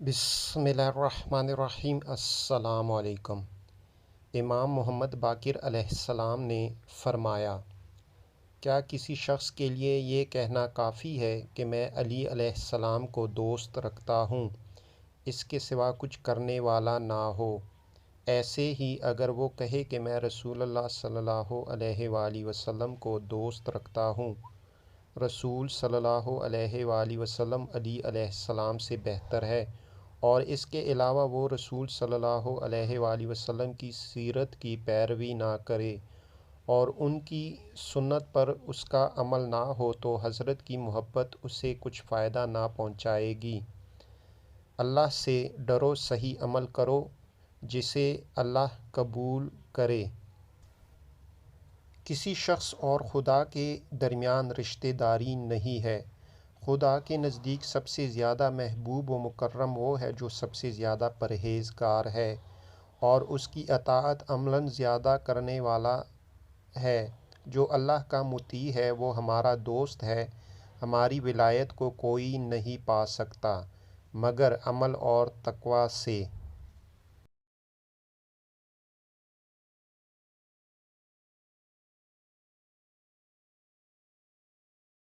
बिस्मिल्लाहिर्रहमानिर्रहीम। अस्सलाम वालेकुम। इमाम मोहम्मद बाक़िर अलैहिस्सलाम ने फरमाया, क्या किसी शख्स के लिए ये कहना काफ़ी है कि मैं अली अलैहिस्सलाम को दोस्त रखता हूँ, इसके सिवा कुछ करने वाला ना हो। ऐसे ही अगर वो कहे कि मैं रसूलुल्लाह सल्लल्लाहु अलैहि वसल्लम को दोस्त रखता हूँ, रसूल सल्लल्लाहु अलैहि वसल्लम अली अलैहिस्सलाम से बेहतर है, और इसके अलावा वो रसूल सल्लल्लाहु अलैहि वसल्लम की सीरत की पैरवी ना करे और उनकी सुन्नत पर उसका अमल ना हो, तो हज़रत की मोहब्बत उसे कुछ फ़ायदा ना पहुँचाएगी। अल्लाह से डरो, सही अमल करो जिसे अल्लाह कबूल करे। किसी शख्स और खुदा के दरमियान रिश्तेदारी नहीं है। खुदा के नज़दीक सबसे ज़्यादा महबूब व मुकर्रम वो है जो सबसे ज़्यादा परहेज़गार है और उसकी अताअत अमलन ज़्यादा करने वाला है। जो अल्लाह का मुती है वो हमारा दोस्त है। हमारी विलायत को कोई नहीं पा सकता मगर अमल और तक़वा से।